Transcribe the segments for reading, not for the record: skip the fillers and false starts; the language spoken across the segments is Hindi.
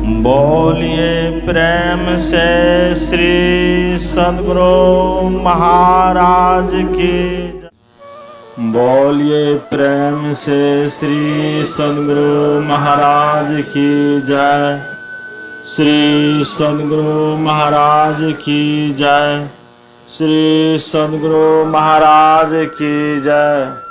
बोलिए प्रेम से श्री सद्गुरु महाराज की। बोलिए प्रेम से श्री सद्गुरु महाराज की जय। श्री सद्गुरु महाराज की जय। श्री सद्गुरु महाराज की जय।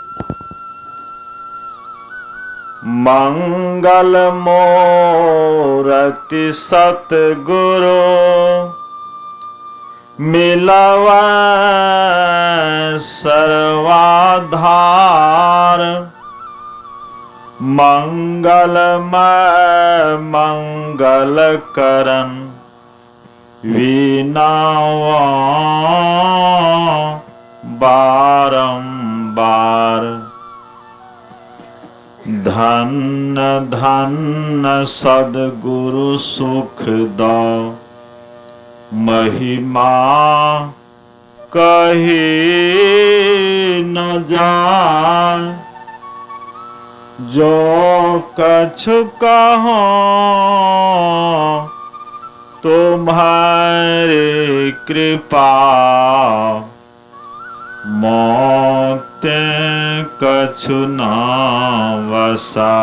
मंगल मूर्ति सतगुरु मिलवा सर्वाधार। मंगलमय मंगल करन विनावा बारंबार। धन्य धन्य सद्गुरु सुख दो महिमा कही न जाए। जो कछु कहो तुम्हारी कृपा मोते कछु न वसा।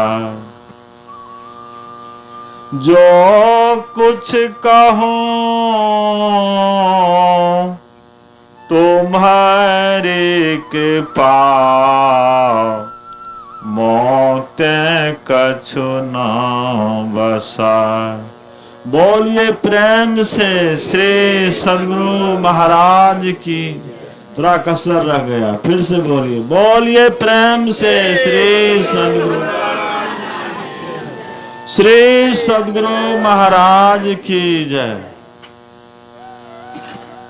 जो कुछ कहो तुम्हारी कृपा मोते कछु न वसा। बोलिए प्रेम से श्री सद्गुरु महाराज की। थोड़ा कसर रह गया, फिर से बोलिए। बोलिए प्रेम से श्री सद्गुरु महाराज की जय।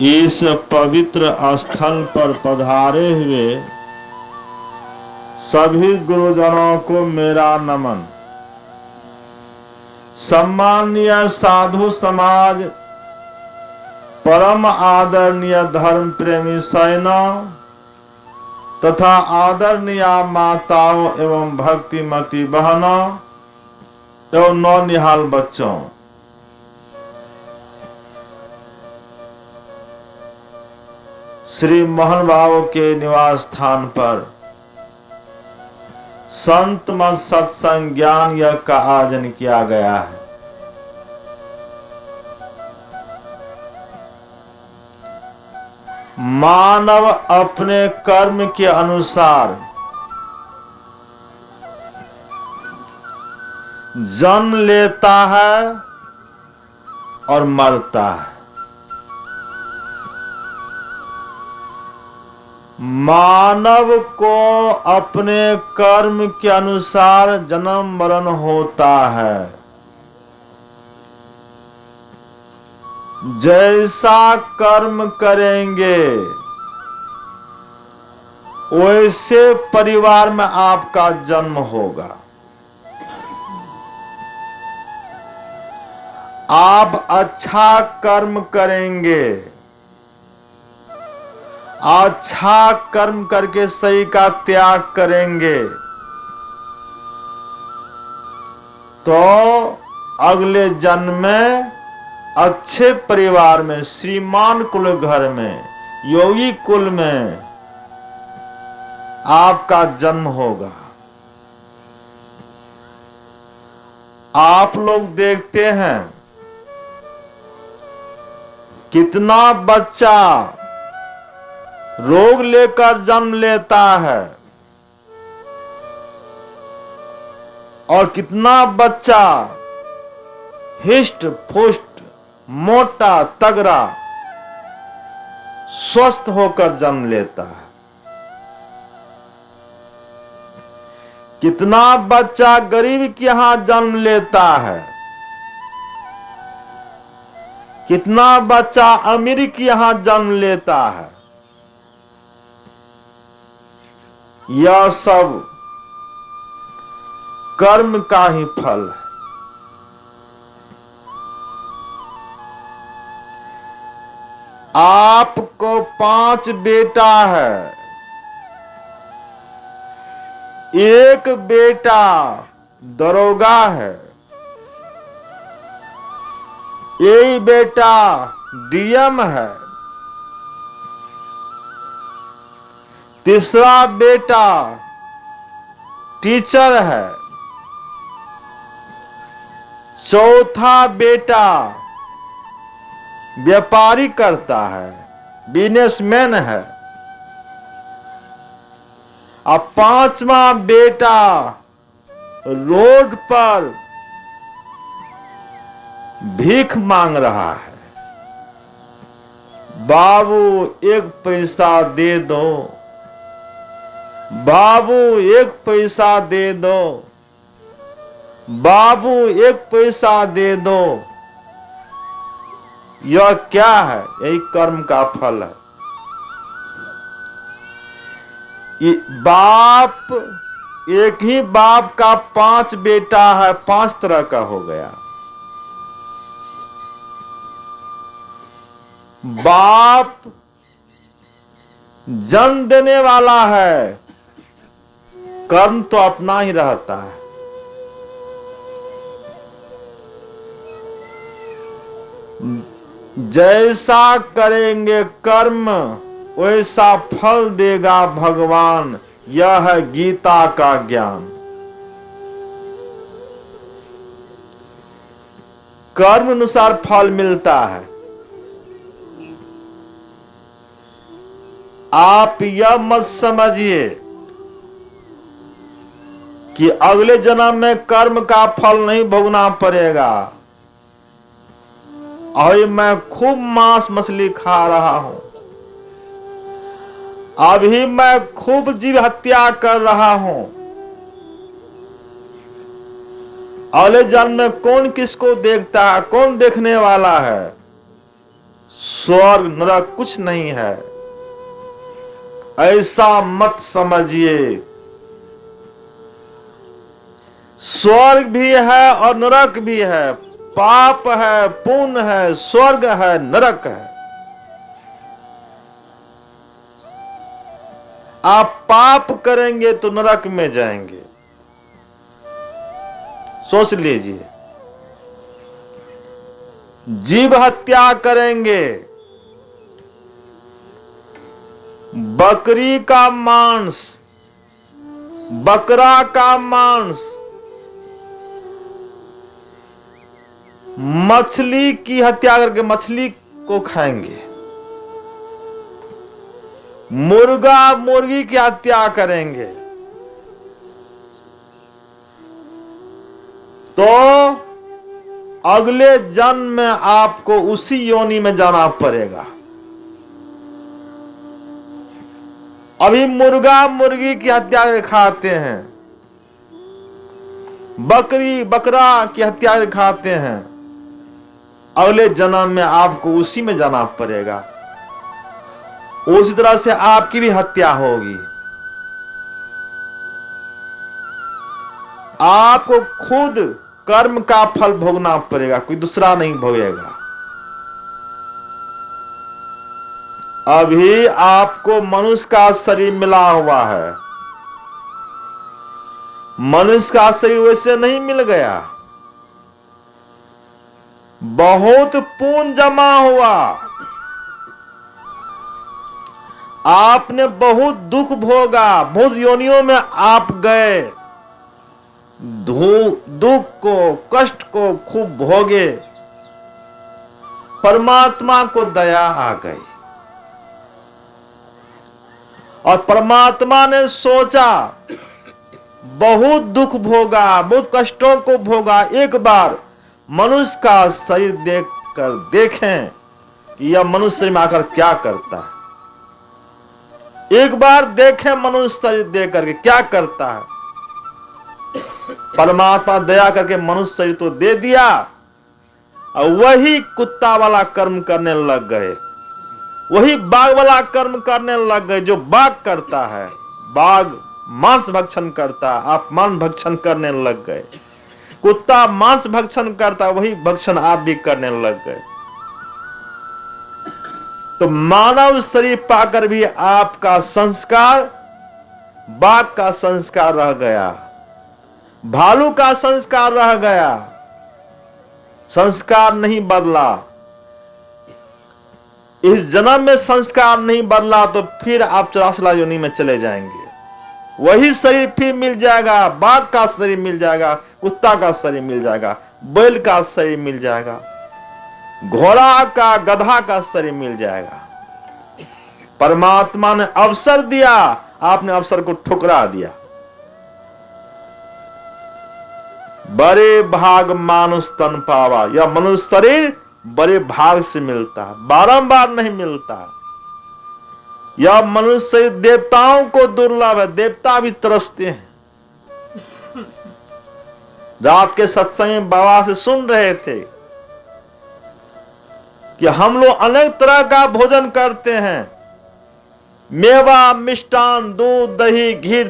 इस पवित्र स्थल पर पधारे हुए सभी गुरुजनों को मेरा नमन। सम्माननीय साधु समाज, परम आदरणीय धर्म प्रेमी सैनों तथा आदरणीय माताओं एवं भक्तिमती बहनों एवं नौनिहाल बच्चों, श्री मोहन बाबू के निवास स्थान पर संत मत सत्संग ज्ञान यज्ञ का आयोजन किया गया है। मानव अपने कर्म के अनुसार जन्म लेता है और मरता है। मानव को अपने कर्म के अनुसार जन्म मरण होता है। जैसा कर्म करेंगे वैसे परिवार में आपका जन्म होगा। आप अच्छा कर्म करेंगे, अच्छा कर्म करके सही का त्याग करेंगे तो अगले जन्म में अच्छे परिवार में, श्रीमान कुल घर में, योगी कुल में आपका जन्म होगा। आप लोग देखते हैं कितना बच्चा रोग लेकर जन्म लेता है और कितना बच्चा हिष्ट पुष्ट मोटा तगड़ा स्वस्थ होकर जन्म लेता है। कितना बच्चा गरीब के यहां जन्म लेता है, कितना बच्चा अमीर के यहां जन्म लेता है। यह सब कर्म का ही फल है। आपको 5 बेटा है, एक बेटा दरोगा है, यही बेटा डीएम है, तीसरा बेटा टीचर है, चौथा बेटा व्यापारी करता है, बिजनेसमैन है, अब पांचवा बेटा रोड पर भीख मांग रहा है। बाबू एक पैसा दे दो, बाबू एक पैसा दे दो, बाबू एक पैसा दे दो। यह क्या है? यही कर्म का फल है। बाप, एक ही बाप का 5 बेटा है, 5 तरह का हो गया। बाप जन्म देने वाला है, कर्म तो अपना ही रहता है। जैसा करेंगे कर्म वैसा फल देगा भगवान, यह है गीता का ज्ञान। कर्म अनुसार फल मिलता है। आप यह मत समझिए कि अगले जन्म में कर्म का फल नहीं भोगना पड़ेगा। अभी मैं खूब मांस मछली खा रहा हूं, अभी मैं खूब जीव हत्या कर रहा हूं, अगले जन्म में कौन किसको देखता है? कौन देखने वाला है? स्वर्ग नरक कुछ नहीं है, ऐसा मत समझिए। स्वर्ग भी है और नरक भी है, पाप है, पुण्य है, स्वर्ग है, नरक है। आप पाप करेंगे तो नरक में जाएंगे, सोच लीजिए। जीव हत्या करेंगे, बकरी का मांस, बकरा का मांस, मछली की हत्या करके मछली को खाएंगे, मुर्गा मुर्गी की हत्या करेंगे, तो अगले जन्म में आपको उसी योनि में जाना पड़ेगा। अभी मुर्गा मुर्गी की हत्या खाते हैं, बकरी बकरा की हत्या खाते हैं, अगले जन्म में आपको उसी में जाना पड़ेगा। उसी तरह से आपकी भी हत्या होगी। आपको खुद कर्म का फल भोगना पड़ेगा, कोई दूसरा नहीं भोगेगा। अभी आपको मनुष्य का शरीर मिला हुआ है, मनुष्य का शरीर वैसे नहीं मिल गया, बहुत पुण्य जमा हुआ, आपने बहुत दुख भोगा, बहुत योनियों में आप गए, दुख को कष्ट को खूब भोगे, परमात्मा को दया आ गई और परमात्मा ने सोचा बहुत दुख भोगा, बहुत कष्टों को भोगा, एक बार मनुष्य का शरीर देखकर देखें कि यह मनुष्य शरीर में आकर क्या करता है। एक बार देखें मनुष्य शरीर देख करके क्या करता है। परमात्मा दया करके मनुष्य शरीर तो दे दिया और वही कुत्ता वाला कर्म करने लग गए, वही बाघ वाला कर्म करने लग गए जो बाघ करता है। बाघ मांस भक्षण करता, आप मांस भक्षण करने लग गए। कुत्ता मांस भक्षण करता, वही भक्षण आप भी करने लग गए। तो मानव शरीर पाकर भी आपका संस्कार बाघ का संस्कार रह गया, भालू का संस्कार रह गया, संस्कार नहीं बदला, इस जन्म में संस्कार नहीं बदला, तो फिर आप 84 लाख योनि में चले जाएंगे। वही शरीर फिर मिल जाएगा, बाघ का शरीर मिल जाएगा, कुत्ता का शरीर मिल जाएगा, बैल का शरीर मिल जाएगा, घोड़ा का, गधा का शरीर मिल जाएगा। परमात्मा ने अवसर दिया, आपने अवसर को ठुकरा दिया। बड़े भाग मानुष तन पावा, यह मनुष्य शरीर बड़े भाग से मिलता है, बारंबार नहीं मिलता। यह मनुष्य शरीर देवताओं को दुर्लभ है, देवता भी तरसते हैं। रात के सत्संग में बाबा से सुन रहे थे कि हम लोग अनेक तरह का भोजन करते हैं, मेवा, मिष्टान, दूध, दही, घी,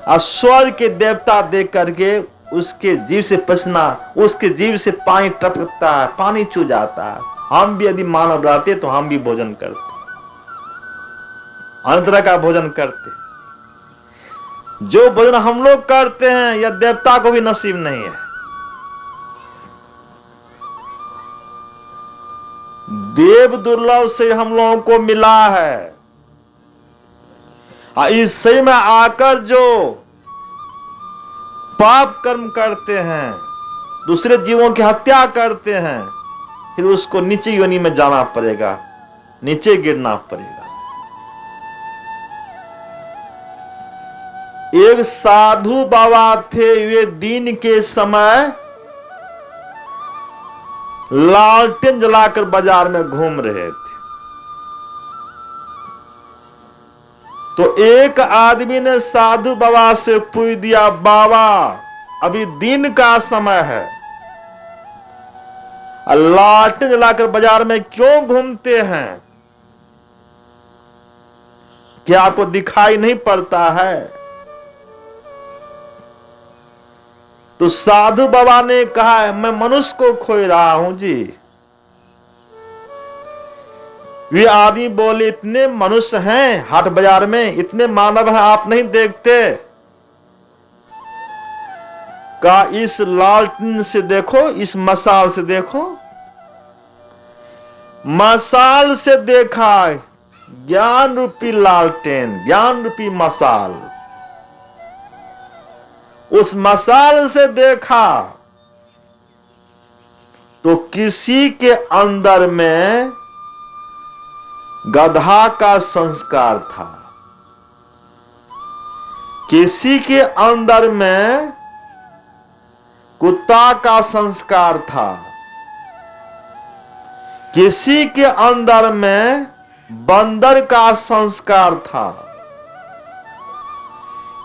स्वर्ग के देवता देख करके उसके जीव से पसीना, उसके जीव से पानी टपकता है, पानी चू जाता है। हम भी यदि मानव रहते तो हम भी भोजन करते, अन्य तरह का भोजन करते। जो भोजन हम लोग करते हैं यह देवता को भी नसीब नहीं है। देव दुर्लभ से हम लोगों को मिला है। इस शरीर में आकर जो पाप कर्म करते हैं, दूसरे जीवों की हत्या करते हैं, फिर उसको नीचे योनि में जाना पड़ेगा, नीचे गिरना पड़ेगा। एक साधु बाबा थे, वे दिन के समय लालटेन जलाकर बाजार में घूम रहे थे। तो एक आदमी ने साधु बाबा से पूछ दिया, बाबा अभी दिन का समय है, लालटेन जलाकर बाजार में क्यों घूमते हैं? क्या आपको दिखाई नहीं पड़ता है? तो साधु बाबा ने कहा, मैं मनुष्य को खोज रहा हूं जी। वे आदमी बोले, इतने मनुष्य हैं हाट बाजार में, इतने मानव हैं, आप नहीं देखते? का इस लालटेन से देखो, इस मसाल से देखो। मसाल से देखा, ज्ञान रूपी लालटेन, ज्ञान रूपी मसाल। उस मसाल से देखा तो किसी के अंदर में गधा का संस्कार था, किसी के अंदर में कुत्ता का संस्कार था, किसी के अंदर में बंदर का संस्कार था,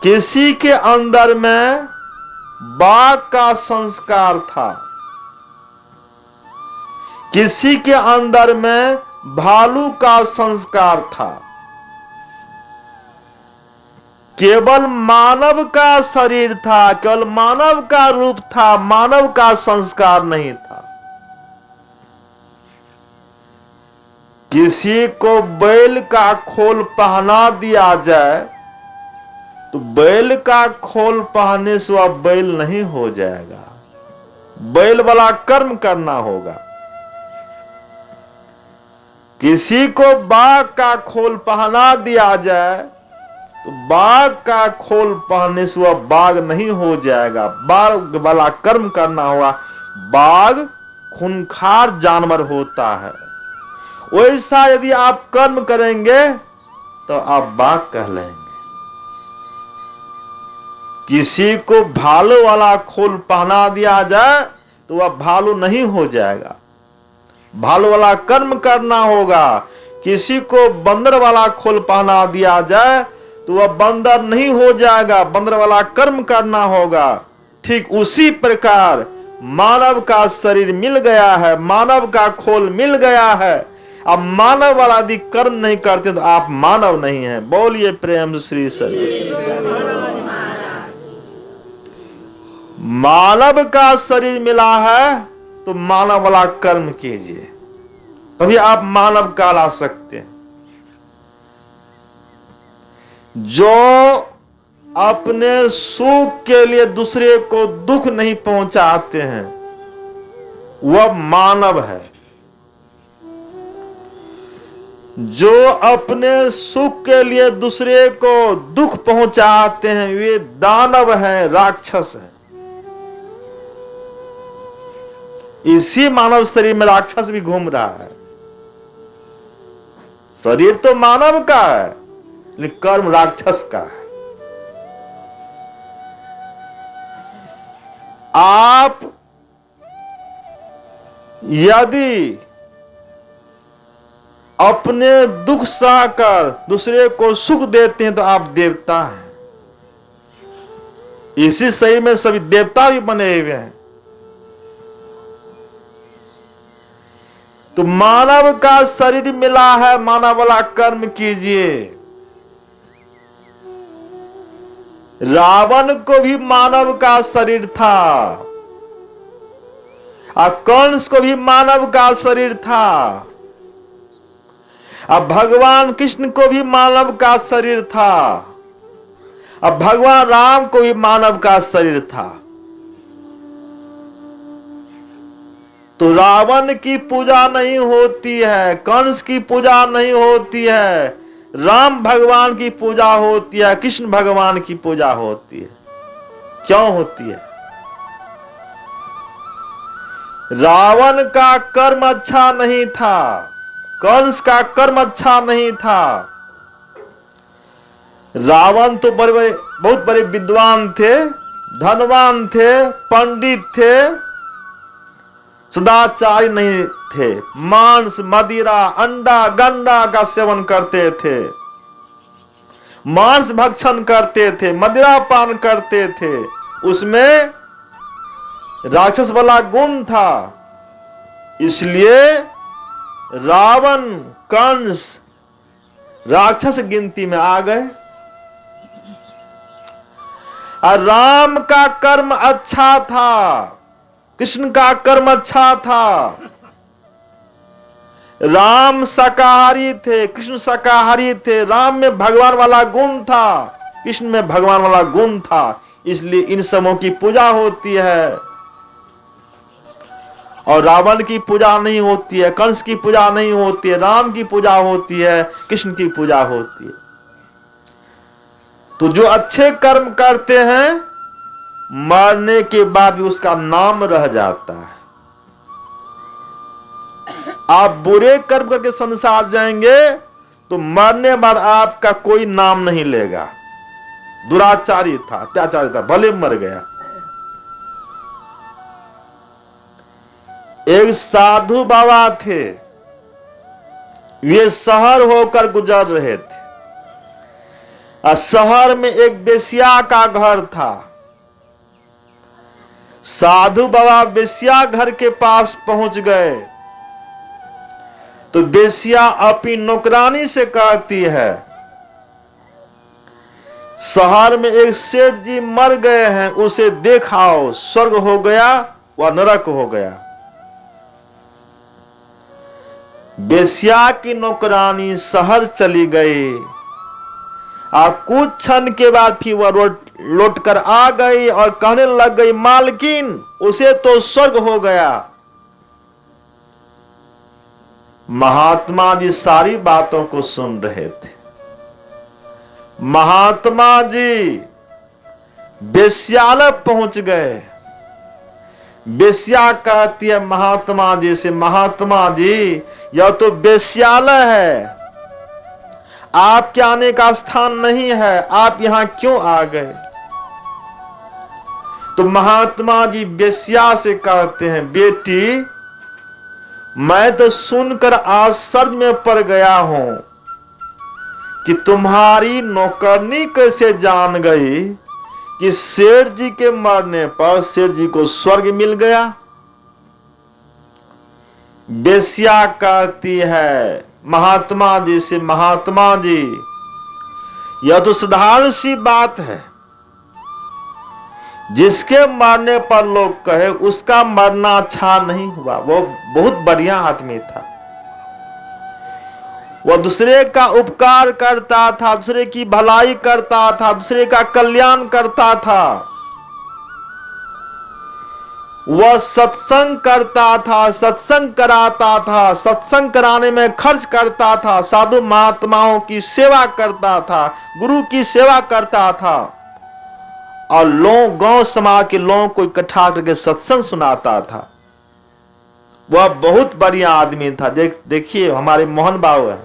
किसी के अंदर में बाघ का संस्कार था, किसी के अंदर में भालू का संस्कार था। केवल मानव का शरीर था, केवल मानव का रूप था, मानव का संस्कार नहीं था। किसी को बैल का खोल पहना दिया जाए तो बैल का खोल पहनने से वह बैल नहीं हो जाएगा, बैल वाला कर्म करना होगा। किसी को बाघ का खोल पहना दिया जाए तो बाघ का खोल पहनने से वह बाघ नहीं हो जाएगा, बाघ वाला कर्म करना होगा। बाघ खूंखार जानवर होता है, वैसा यदि आप कर्म करेंगे तो आप बाघ कहलाएंगे। किसी को भालू वाला खोल पहना दिया जाए तो वह भालू नहीं हो जाएगा, भालू वाला कर्म करना होगा। किसी को बंदर वाला खोल पहना दिया जाए तो वह बंदर नहीं हो जाएगा, बंदर वाला कर्म करना होगा। ठीक उसी प्रकार मानव का शरीर मिल गया है, मानव का खोल मिल गया है, अब मानव वाला यदि कर्म नहीं करते तो आप मानव नहीं हैं। बोलिए प्रेम श्री सर। मानव का शरीर मिला है तो मानव वाला कर्म कीजिए, तभी आप मानव कहला सकते हैं। जो अपने सुख के लिए दूसरे को दुख नहीं पहुंचाते हैं, वह मानव है। जो अपने सुख के लिए दूसरे को दुख पहुंचाते हैं वे दानव हैं, राक्षस हैं। इसी मानव शरीर में राक्षस भी घूम रहा है। शरीर तो मानव का है लेकिन कर्म राक्षस का है। आप यदि अपने दुख सहकर दूसरे को सुख देते हैं तो आप देवता हैं। इसी शरीर में सभी देवता भी बने हुए हैं। तो मानव का शरीर मिला है, मानव वाला कर्म कीजिए। रावण को भी मानव का शरीर था और कंस को भी मानव का शरीर था। अब भगवान कृष्ण को भी मानव का शरीर था। अब भगवान राम को भी मानव का शरीर था। तो रावण की पूजा नहीं होती है, कंस की पूजा नहीं होती है, राम भगवान की पूजा होती है, कृष्ण भगवान की पूजा होती है। क्यों होती है? रावण का कर्म अच्छा नहीं था, कंस का कर्म अच्छा नहीं था। रावण तो बहुत बड़े विद्वान थे, धनवान थे, पंडित थे, सदाचारी नहीं थे। मांस, मदिरा, अंडा, गंडा का सेवन करते थे, मांस भक्षण करते थे, मदिरा पान करते थे। उसमें राक्षस वाला गुण था। इसलिए रावण, कंस राक्षस गिनती में आ गए। और राम का कर्म अच्छा था, कृष्ण का कर्म अच्छा था। राम शाकाहारी थे, कृष्ण शाकाहारी थे। राम में भगवान वाला गुण था, कृष्ण में भगवान वाला गुण था। इसलिए इन समों की पूजा होती है। और रावण की पूजा नहीं होती है, कंस की पूजा नहीं होती है, राम की पूजा होती है, कृष्ण की पूजा होती है। तो जो अच्छे कर्म करते हैं मरने के बाद भी उसका नाम रह जाता है। आप बुरे कर्म करके संसार जाएंगे तो मरने बाद आपका कोई नाम नहीं लेगा। दुराचारी था, अत्याचारी था, भले मर गया। एक साधु बाबा थे, वे शहर होकर गुजर रहे थे। और शहर में एक वेश्या का घर था। साधु बाबा वेश्या घर के पास पहुंच गए तो वेश्या अपनी नौकरानी से कहती है, शहर में एक सेठ जी मर गए हैं, उसे देखाओ, स्वर्ग हो गया व नरक हो गया। वेश्या की नौकरानी शहर चली गई और कुछ क्षण के बाद फिर वह लौट कर आ गई और कहने लग गई, मालकिन उसे तो स्वर्ग हो गया। महात्मा जी सारी बातों को सुन रहे थे। महात्मा जी वेश्यालय पहुंच गए। वेश्या कहती है महात्मा जी से, महात्मा जी यह तो वेश्यालय है, आपके आने का स्थान नहीं है, आप यहां क्यों आ गए? तो महात्मा जी वेश्या से कहते हैं, बेटी मैं तो सुनकर आश्चर्य में पड़ गया हूं कि तुम्हारी नौकरनी कैसे जान गई कि सेठ जी के मरने पर सेठ जी को स्वर्ग मिल गया। वेश्या कहती है महात्मा जी से, महात्मा जी यह तो साधारण सी बात है, जिसके मरने पर लोग कहे उसका मरना अच्छा नहीं हुआ, वो बहुत बढ़िया आदमी था, वह दूसरे का उपकार करता था, दूसरे की भलाई करता था, दूसरे का कल्याण करता था। वह सत्संग करता था, सत्संग कराता था, सत्संग कराने में खर्च करता था, साधु महात्माओं की सेवा करता था, गुरु की सेवा करता था और लोग, गांव समाज के लोगों को इकट्ठा करके सत्संग सुनाता था। वह बहुत बढ़िया आदमी था। देखिए हमारे मोहन बाबू हैं,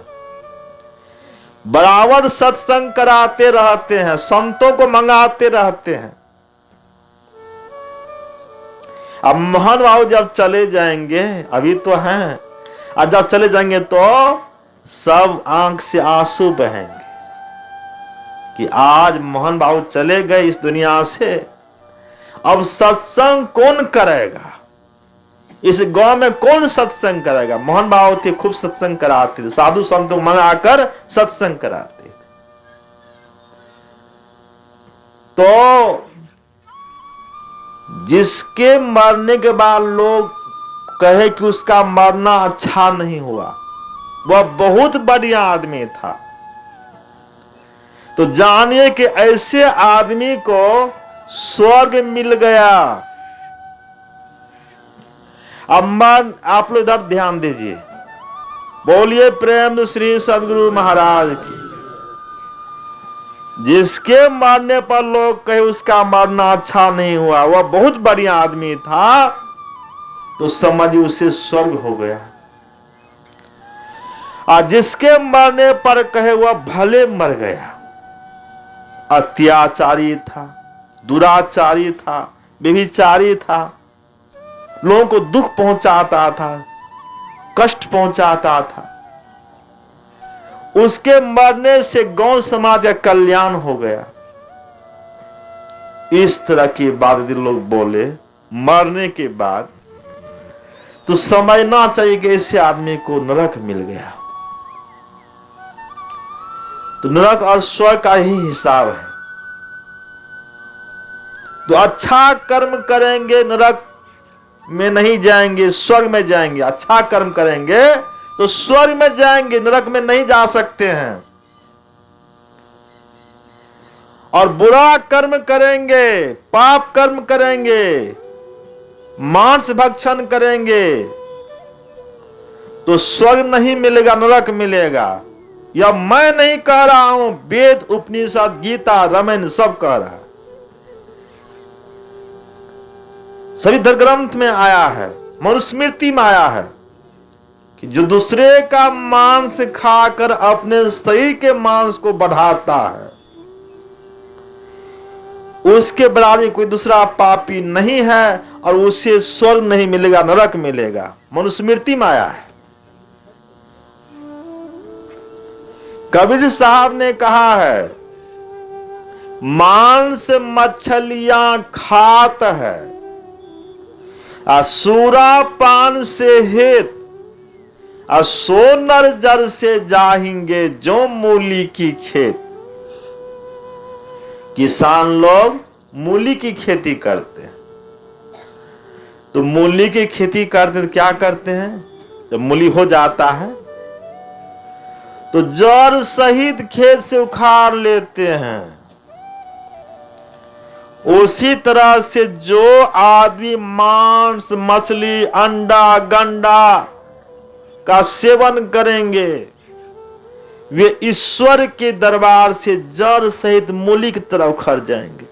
बराबर सत्संग कराते रहते हैं, संतों को मंगाते रहते हैं। अब मोहन बाबू जब चले जाएंगे, अभी तो हैं, और जब चले जाएंगे तो सब आंख से आंसू बहेंगे कि आज मोहन बाबू चले गए इस दुनिया से, अब सत्संग कौन करेगा, इस गांव में कौन सत्संग करेगा। मोहन बाबू थे, खूब सत्संग कराते थे, साधु संतों मंगाकर सत्संग कराते थे। तो जिसके मरने के बाद लोग कहे कि उसका मरना अच्छा नहीं हुआ, वह बहुत बढ़िया आदमी था। तो जानिए कि ऐसे आदमी को स्वर्ग मिल गया। अब आप लोग इधर ध्यान दीजिए, बोलिए प्रेम श्री सदगुरु महाराज की। जिसके मरने पर लोग कहे उसका मरना अच्छा नहीं हुआ, वह बहुत बढ़िया आदमी था, तो समझिए उसे स्वर्ग हो गया। और जिसके मरने पर कहे वह भले मर गया, अत्याचारी था, दुराचारी था, व्यभिचारी था, लोगों को दुख पहुंचाता था, कष्ट पहुंचाता था, उसके मरने से गांव समाज का कल्याण हो गया। इस तरह की बात यदि लोग बोले मरने के बाद, तो समझना चाहिए कि ऐसे आदमी को नरक मिल गया। तो नरक और स्वर्ग का ही हिसाब है। तो अच्छा कर्म करेंगे नरक में नहीं जाएंगे, स्वर्ग में जाएंगे। अच्छा कर्म करेंगे तो स्वर्ग में जाएंगे, नरक में नहीं जा सकते हैं। और बुरा कर्म करेंगे, पाप कर्म करेंगे, मांस भक्षण करेंगे, तो स्वर्ग नहीं मिलेगा, नरक मिलेगा। यह मैं नहीं कह रहा हूं, वेद, उपनिषद, गीता, रामायण सब कह रहा है, सभी धर्म ग्रंथ में आया है, मनुस्मृति में आया है कि जो दूसरे का मांस खाकर अपने शरीर के मांस को बढ़ाता है, उसके बराबर कोई दूसरा पापी नहीं है और उसे स्वर्ग नहीं मिलेगा, नरक मिलेगा। मनुस्मृति में आया है। कबीर साहब ने कहा है, मांस मछलियां खात है, सूरा पान से हेत, सोनर जर से जाएंगे जो मूली की खेत। किसान लोग मूली की खेती करते हैं, तो मूली की खेती करते तो क्या करते हैं, जब मूली हो जाता है तो जड़ सहित खेत से उखाड़ लेते हैं। उसी तरह से जो आदमी मांस, मछली, अंडा, गंडा का सेवन करेंगे, वे ईश्वर के दरबार से जड़ सहित मूली की तरह उखड़ जाएंगे।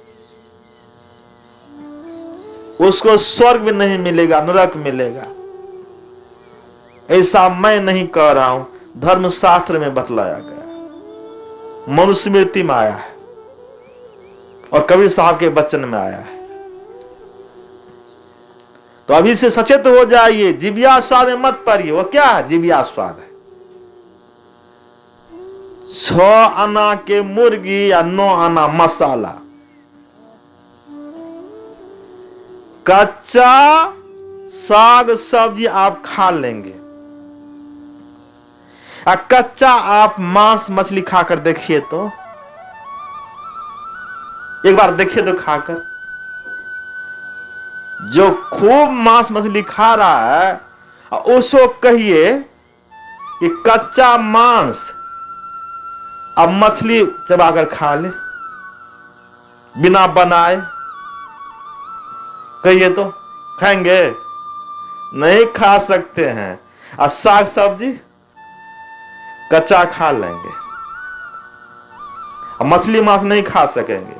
उसको स्वर्ग भी नहीं मिलेगा, नरक मिलेगा। ऐसा मैं नहीं कह रहा हूं, धर्मशास्त्र में बतलाया गया, मनुस्मृति में आया है और कबीर साहब के वचन में आया है। तो अभी से सचेत हो जाइए, जिबिया स्वाद में मत पड़िए। वो क्या है? जिबिया स्वाद है। 6 आना के मुर्गी या 9 आना मसाला, कच्चा साग सब्जी आप खा लेंगे, कच्चा आप मांस मछली खाकर देखिए, तो एक बार देखिए तो खाकर। जो खूब मांस मछली खा रहा है उसको कहिए कि कच्चा मांस अब मछली चबाकर खा ले बिना बनाए, कहिए तो खाएंगे? नहीं खा सकते हैं। और साग सब्जी कच्चा खा लेंगे, अब मछली मांस नहीं खा सकेंगे,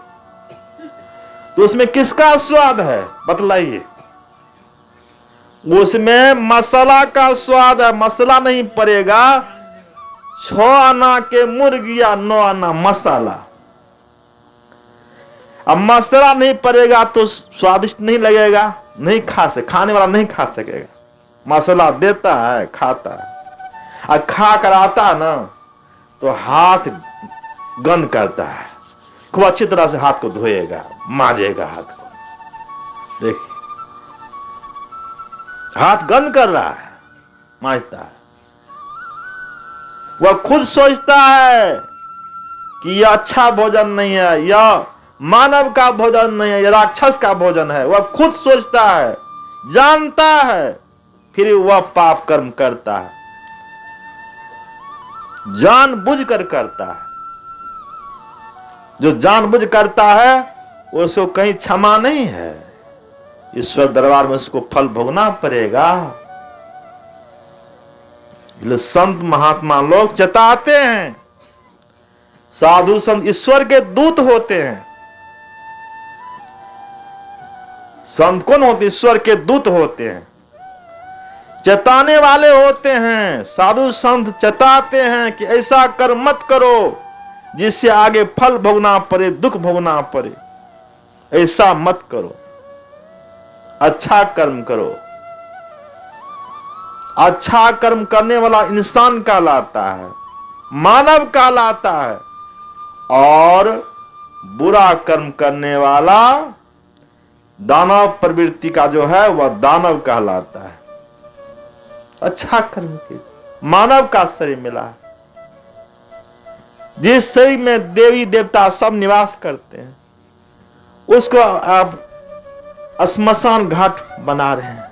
तो उसमें किसका स्वाद है बतलाइए? उसमें मसाला का स्वाद है। मसाला नहीं पड़ेगा, 6 आना के मुर्गिया 9 आना मसाला। अब मसाला नहीं पड़ेगा तो स्वादिष्ट नहीं लगेगा, नहीं खाने वाला नहीं खा सकेगा। मसाला देता है, खाता है, और खा कर आता है ना तो हाथ गंद करता है, खूब अच्छी तरह से हाथ को धोएगा, मांजेगा हाथ को। देखिए हाथ गंद कर रहा है, मांजता है। वह खुद सोचता है कि यह अच्छा भोजन नहीं है, यह मानव का भोजन नहीं है, यह राक्षस का भोजन है। वह खुद सोचता है, जानता है, फिर वह पाप कर्म करता है, जानबूझकर करता है। जो जानबूझ करता है उसको कहीं क्षमा नहीं है, ईश्वर दरबार में उसको फल भोगना पड़ेगा। इसलिए संत महात्मा लोग चेताते हैं, साधु संत ईश्वर के दूत होते हैं। संत कौन होते? ईश्वर के दूत होते हैं, चेताने वाले होते हैं। साधु संत चेताते हैं कि ऐसा कर्म मत करो जिससे आगे फल भोगना पड़े, दुख भोगना पड़े, ऐसा मत करो, अच्छा कर्म करो। अच्छा कर्म करने वाला इंसान कहलाता है, मानव कहलाता है, और बुरा कर्म करने वाला दानव प्रवृत्ति का जो है वह दानव कहलाता है। अच्छा कर्म कीजिए। मानव का शरीर मिला है, जिस शरीर में देवी देवता सब निवास करते हैं, उसको आप श्मशान घाट बना रहे हैं।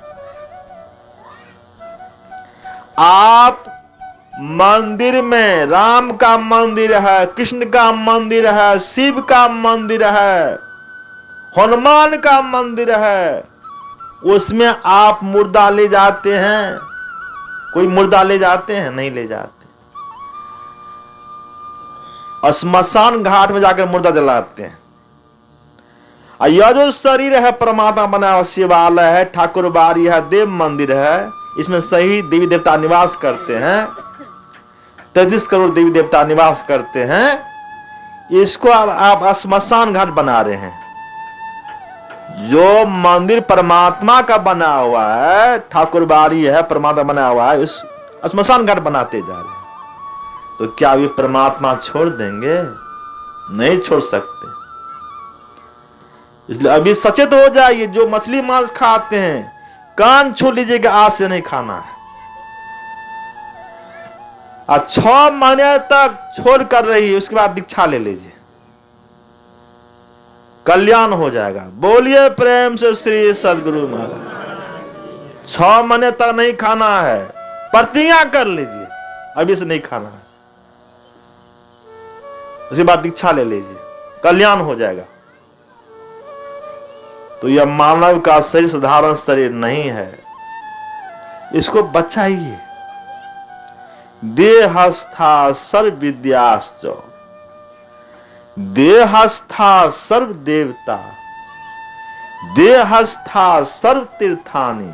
आप मंदिर में राम का मंदिर है, कृष्ण का मंदिर है, शिव का मंदिर है, हनुमान का मंदिर है, उसमें आप मुर्दा ले जाते हैं? कोई मुर्दा ले जाते हैं? नहीं ले जाते। श्मशान घाट में जाकर मुर्दा जलाते हैं। यह जो शरीर है परमात्मा बना हुआ शिवालय है, ठाकुर बाड़ी है, देव मंदिर है, इसमें सही देवी देवता निवास करते हैं, 33 करोड़ देवी देवता निवास करते हैं। इसको आप श्मशान घाट बना रहे हैं। जो मंदिर परमात्मा का बना हुआ है, ठाकुर बाड़ी है, परमात्मा बना हुआ है, उस श्मशान घाट बनाते जा रहे हैं। तो क्या वे परमात्मा छोड़ देंगे? नहीं छोड़ सकते। इसलिए अभी सचेत हो जाइए। जो मछली मांस खाते हैं, कान छू लीजिएगा, आज से नहीं खाना है। 6 महीने तक छोड़ कर रही, उसके बाद दीक्षा ले लीजिए, कल्याण हो जाएगा। बोलिए प्रेम से श्री सदगुरु महाराज। 6 महीने तक नहीं खाना है, प्रतिज्ञा कर लीजिए अभी से नहीं खाना है, उसके बाद दीक्षा ले लीजिए, कल्याण हो जाएगा। तो यह मानव का शरीर साधारण शरीर नहीं है, इसको बचाइए। देहस्था सर्व विद्याश्च, देहस्था सर्व देवता, देहस्था सर्व तीर्थानि,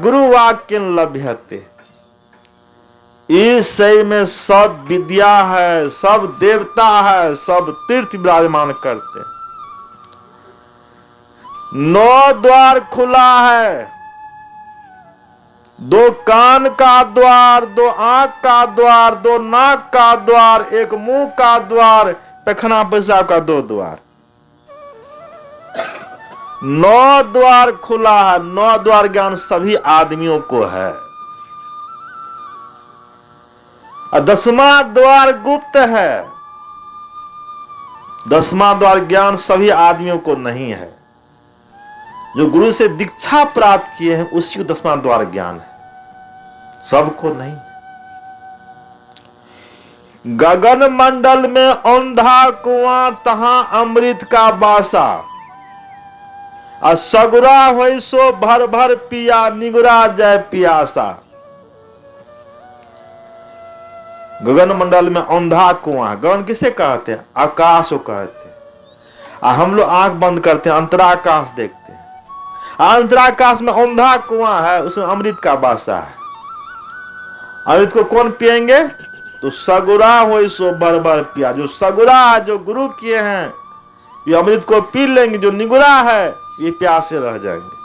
गुरुवाक्य लभ्यते। इस शरीर में सब विद्या है, सब देवता है, सब तीर्थ विराजमान करते हैं। 9 द्वार खुला है, 2 कान का द्वार, 2 आंख का द्वार, 2 नाक का द्वार, 1 मुंह का द्वार, पैखाना पेशाब का 2 द्वार। 9 द्वार खुला है। 9 द्वार ज्ञान सभी आदमियों को है, और 10वां द्वार गुप्त है। 10वां द्वार ज्ञान सभी आदमियों को नहीं है। जो गुरु से दीक्षा प्राप्त किए हैं उसी को 10वां द्वार ज्ञान है, सबको नहीं। गगन मंडल में औंधा कुआं तहां अमृत का बासा, आ सगुरा होई सो भर भर पिया निगुरा जय पियासा। गगन मंडल में औंधा कुआं, गगन किसे कहते हैं? आकाश को कहते हैं। हम लोग आंख बंद करते हैं, अंतराकाश देखते हैं। अंतराकाश में औंधा कुआं है, उसमें अमृत का बासा है। अमृत को कौन पिएंगे? तो सगुरा होई सो भर भर पिया। जो सगुरा है, जो गुरु किए हैं, ये अमृत को पी लेंगे। जो निगुरा है, ये प्यासे रह जाएंगे।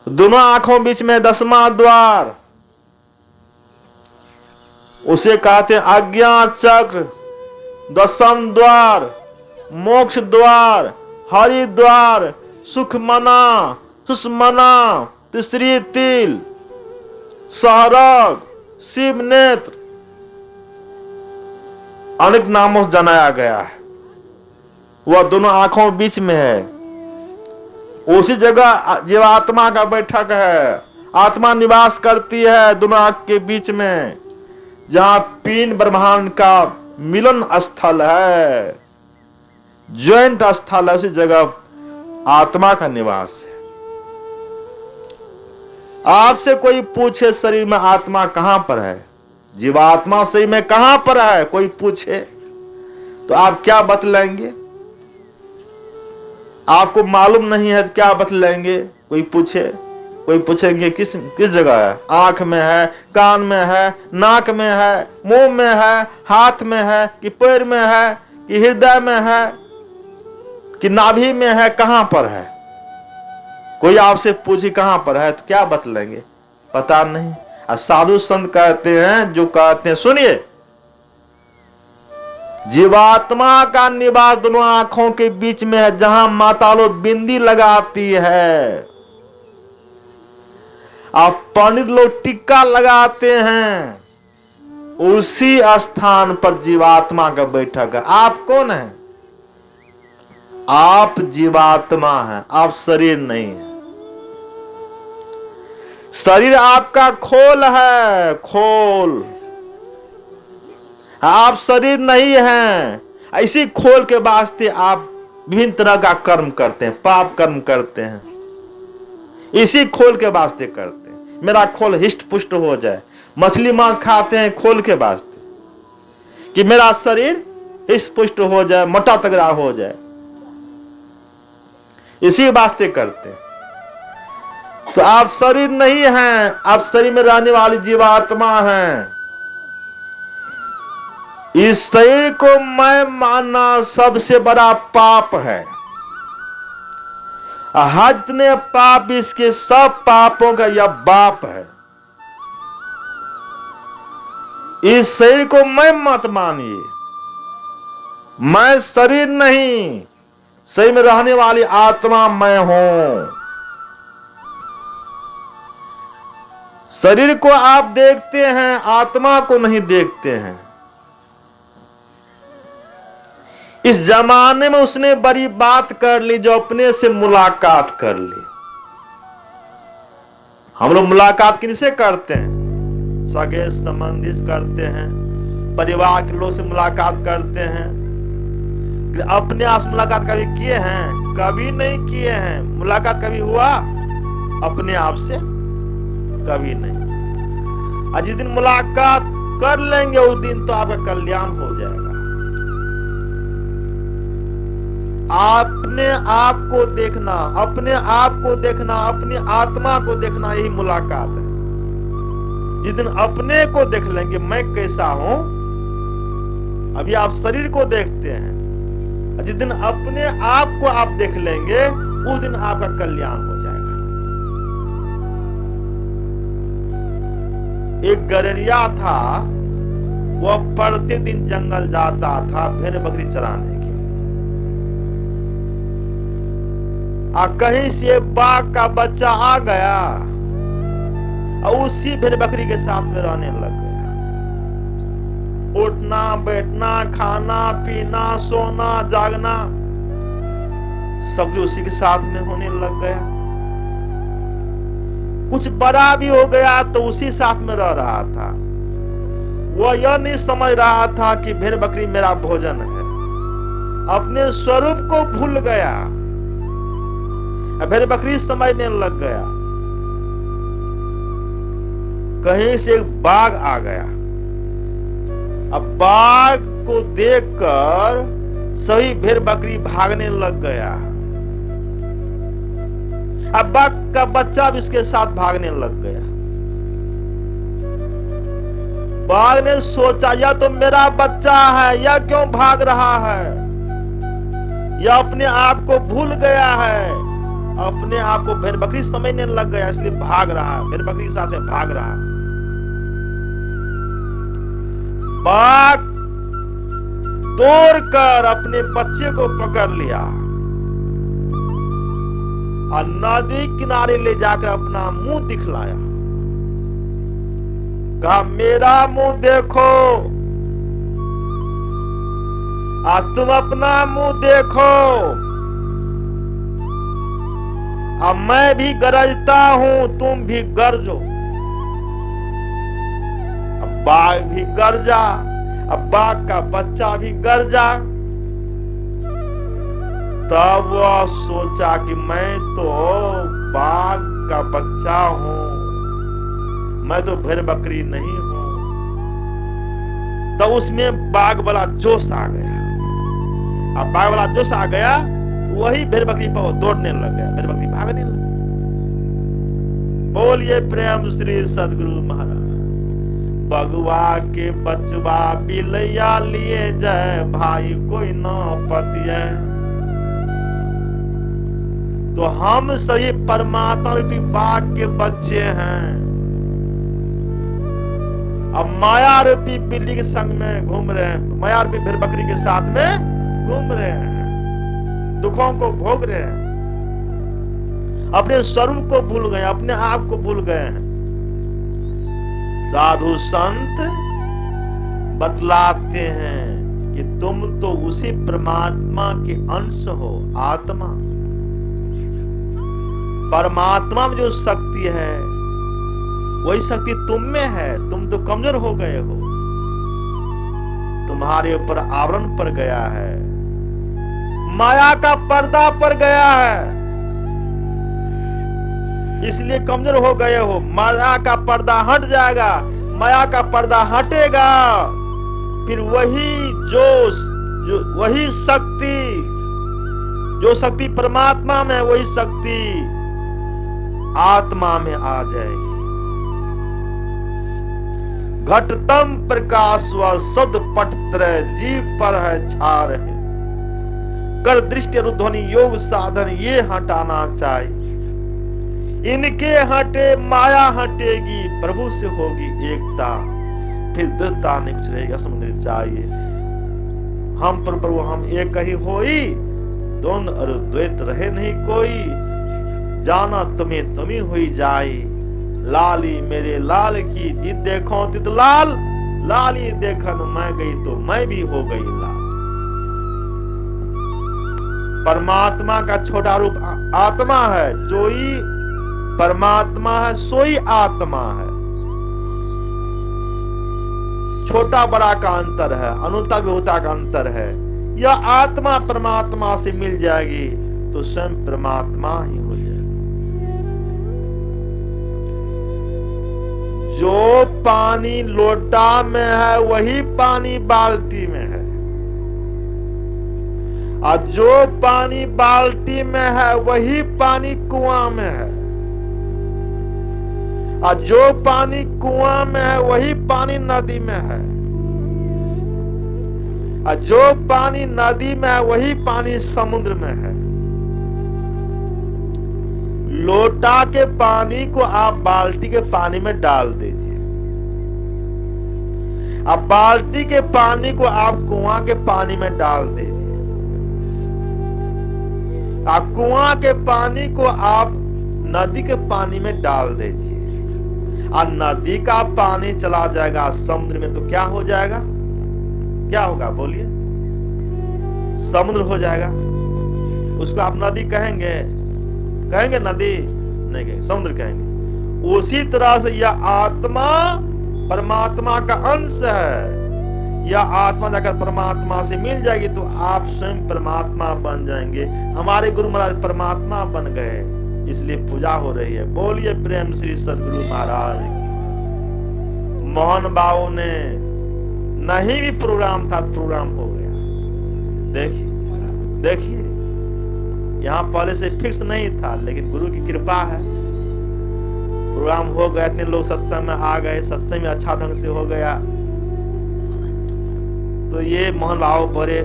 तो दोनों आंखों बीच में 10वां द्वार, उसे कहते हैं आज्ञा चक्र। 10म द्वार मोक्ष द्वार, हरि द्वार, सुख मना, सुषमना, तीसरी तिल, सहरग, शिव नेत्र, अनेक नामों से जनाया गया है। वह दोनों आंखों बीच में है। उसी जगह जीवात्मा का बैठक है। आत्मा निवास करती है दोनों आंख के बीच में, जहां 3 ब्रह्मांड का मिलन स्थल है, ज्वाइंट स्थल है। उसी जगह आत्मा का निवास है। आपसे कोई पूछे शरीर में आत्मा कहां पर है, जीवात्मा शरीर में कहां पर है, कोई पूछे तो आप क्या बतलाएंगे? आपको मालूम नहीं है तो क्या बतलाएंगे? कोई पूछेंगे किस जगह है? आंख में है, कान में है, नाक में है, मुंह में है, हाथ में है, कि पैर में है, कि हृदय में है, कि नाभि में है, कहां पर है? कोई आपसे पूछे कहां पर है तो क्या बतलाएंगे? पता नहीं। और साधु संत कहते हैं, जो कहते हैं, सुनिए, जीवात्मा का निवास दोनों आंखों के बीच में है, जहां माता लोग बिंदी लगाती है, आप पंडित लोग टिक्का लगाते हैं, उसी स्थान पर जीवात्मा का बैठक है। आप कौन है? आप जीवात्मा हैं, आप शरीर नहीं है। शरीर आपका खोल है, खोल। आप शरीर नहीं हैं। इसी खोल के वास्ते आप विभिन्न तरह का कर्म करते हैं, पाप कर्म करते हैं। इसी खोल के वास्ते करते हैं, मेरा खोल हिष्ट पुष्ट हो जाए। मछली मांस खाते हैं खोल के वास्ते, कि मेरा शरीर हिष्ट पुष्ट हो जाए, मोटा तगड़ा हो जाए। इसी वास्ते करते हैं। तो आप शरीर नहीं हैं, आप शरीर में रहने वाली जीवात्मा हैं। इस शरीर को मैं मानना सबसे बड़ा पाप है। हर जितने पाप, इसके सब पापों का यह बाप है। इस शरीर को मैं मत मानिए। मैं शरीर नहीं, शरीर में रहने वाली आत्मा मैं हूं। शरीर को आप देखते हैं, आत्मा को नहीं देखते हैं। इस जमाने में उसने बड़ी बात कर ली, जो अपने से मुलाकात कर ली। हम लोग मुलाकात किनसे करते हैं? सगे संबंधी करते हैं, परिवार के लोग से मुलाकात करते हैं। अपने आप से मुलाकात कभी किए हैं? कभी नहीं किए हैं। मुलाकात कभी हुआ अपने आप से? कभी नहीं। और जिस दिन मुलाकात कर लेंगे, उस दिन तो आपका कल्याण हो जाएगा। अपने आप को देखना, अपने आप को देखना, अपनी आत्मा को देखना, यही मुलाकात है। जिस दिन अपने को देख लेंगे, मैं कैसा हूं, अभी आप शरीर को देखते हैं, जिस दिन अपने आप को आप देख लेंगे, उस दिन आपका कल्याण हो जाएगा। एक गड़ेरिया था, वह प्रतिदिन जंगल जाता था भेड़ बकरी चराने के। कहीं से बाघ का बच्चा आ गया और उसी भेड़ बकरी के साथ में रहने लग गया। उठना, बैठना, खाना, पीना, सोना, जागना सब उसी के साथ में होने लग गया। कुछ बड़ा भी हो गया तो उसी साथ में रह रहा था। वह यह नहीं समझ रहा था कि भेड़ बकरी मेरा भोजन है, अपने स्वरूप को भूल गया, भेड़ बकरी समझने लग गया। कहीं से एक बाघ आ गया। अब बाघ को देखकर सभी भेड़ बकरी भागने लग गया। अब बाघ का बच्चा भी उसके साथ भागने लग गया। बाघ ने सोचा यह तो मेरा बच्चा है, यह क्यों भाग रहा है? यह अपने आप को भूल गया है, अपने आप को भेड़ बकरी समझने लग गया, इसलिए भाग रहा है, भेड़ बकरी के साथ भाग रहा है। बाघ दौड़कर अपने बच्चे को पकड़ लिया और नदी किनारे ले जाकर अपना मुंह दिखलाया। कहा मेरा मुंह देखो, आज तुम अपना मुंह देखो। अब मैं भी गरजता हूं, तुम भी गरजो। अब बाघ भी गरजा, अब बाघ का बच्चा भी गरजा। तब वह सोचा कि मैं तो बाघ का बच्चा हूं, मैं तो भेड़ बकरी नहीं हूं। तो उसमें बाघ वाला जोश आ गया। अब बाघ वाला जोश आ गया, वही भेड़ बकरी पर वो दौड़ने लग गया, भेड़ बकरी भागने लग। बोलिए प्रेम श्री सदगुरु महाराज। बगुआ के बचवा बिलैया लिए जय, भाई कोई न पतिए। तो हम सही परमात्मा रूपी बाघ के बच्चे हैं। अब माया रूपी बिल्ली के संग में घूम रहे हैं, माया रूपी भेड़ बकरी के साथ में घूम रहे हैं, दुखों को भोग रहे हैं, अपने स्वरूप को भूल गए, अपने आप को भूल गए हैं। साधु संत बतलाते हैं कि तुम तो उसी परमात्मा के अंश हो, आत्मा। परमात्मा में जो शक्ति है वही शक्ति तुम में है। तुम तो कमजोर हो गए हो, तुम्हारे ऊपर आवरण पड़ गया है, माया का पर्दा पड़ गया है, इसलिए कमजोर हो गए हो। माया का पर्दा हट जाएगा, माया का पर्दा हटेगा, फिर वही जोश, जो वही शक्ति, जो शक्ति परमात्मा में, वही शक्ति आत्मा में आ जाएगी। घटतम प्रकाश व सद पटत्र जीव पर है छा रहे, कर दृष्टि अनुध्वनि योग साधन ये हटाना चाहिए। इनके हटे माया हटेगी, प्रभु से होगी एकता, फिर द्वैता नहीं कुछ रहेगा, समझना चाहिए। हम पर प्रभु हम एक ही होई, दोनों और द्वैत रहे नहीं कोई। जाना तुम्हें तुम्ही हुई जाए, लाली मेरे लाल की जिद देखो तित लाल, लाली देखन मैं गई तो मैं भी हो गई लाल। परमात्मा का छोटा रूप आत्मा है, जो ही परमात्मा है सोई आत्मा है। छोटा बड़ा का अंतर है, अनुता विहुता का अंतर है। यह आत्मा परमात्मा से मिल जाएगी तो स्वयं परमात्मा ही हो जाएगी। जो पानी लोटा में है वही पानी बाल्टी में है, और जो पानी बाल्टी में है वही पानी कुआं में है, और जो पानी कुआं में है वही पानी नदी में है, और जो पानी नदी में है वही पानी समुद्र में है। लोटा के पानी को आप बाल्टी के पानी में डाल दीजिए, अब बाल्टी के पानी को आप कुआं के पानी में डाल दीजिए, आप कुआं के पानी को आप नदी के पानी में डाल दीजिए, और नदी का पानी चला जाएगा समुद्र में तो क्या हो जाएगा? क्या होगा बोलिए? समुद्र हो जाएगा। उसको आप नदी कहेंगे? कहेंगे नदी? नहीं कहेंगे, समुद्र कहेंगे। उसी तरह से यह आत्मा परमात्मा का अंश है। यह आत्मा जाकर परमात्मा से मिल जाएगी तो आप स्वयं परमात्मा बन जाएंगे। हमारे गुरु महाराज परमात्मा बन गए, इसलिए पूजा हो रही है। बोलिए प्रेम श्री सदगुरु महाराज की। मोहन बाबू ने नहीं भी प्रोग्राम था, प्रोग्राम हो गया। देखिए देखिए, यहाँ पहले से फिक्स नहीं था, लेकिन गुरु की कृपा है, प्रोग्राम हो गया। इतने लोग सत्संग में आ गए, सत्संग में अच्छा ढंग से हो गया। तो ये मोहन बाबू बड़े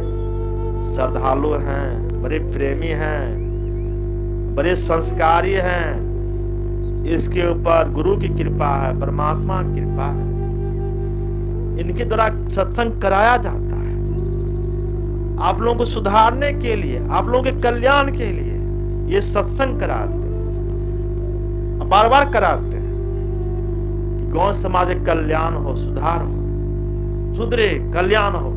श्रद्धालु हैं, बड़े प्रेमी हैं, बड़े संस्कारी हैं। इसके ऊपर गुरु की कृपा है, परमात्मा की कृपा है। इनके द्वारा सत्संग कराया जाता है, आप लोगों को सुधारने के लिए, आप लोगों के कल्याण के लिए ये सत्संग कराते हैं, बार बार कराते हैं कि गौ समाज का कल्याण हो, सुधार हो, सुधरे, कल्याण हो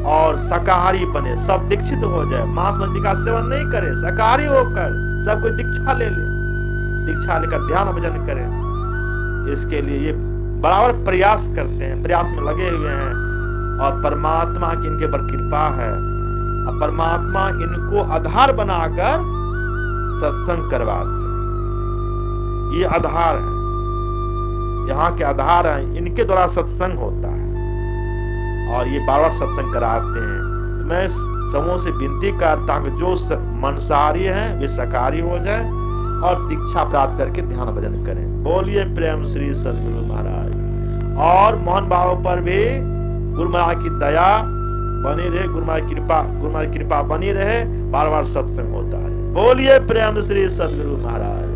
और शाकाहारी बने, सब दीक्षित हो जाए, मांस मछली का सेवन नहीं करे, शाकाहारी होकर सब कोई दीक्षा ले ले, दीक्षा लेकर ध्यान भजन करें। इसके लिए ये बराबर प्रयास करते हैं, प्रयास में लगे हुए हैं और परमात्मा की इनके पर कृपा है। अब परमात्मा इनको आधार बनाकर सत्संग करवाते हैं। ये आधार है, यहाँ के आधार है, इनके द्वारा सत्संग होता है और ये बार बार सत्संग कराते हैं। तो मैं समूह से विनती करता हूं कि जो मांसाहारी है वे शाकाहारी हो जाए और दीक्षा प्राप्त करके ध्यान भजन करें। बोलिए प्रेम श्री सदगुरु महाराज। और मोहन बाबू पर भी गुरु महाराज की दया बनी रहे, गुरु महाराज की कृपा बनी रहे, बार बार सत्संग होता है। बोलिए प्रेम श्री सदगुरु महाराज।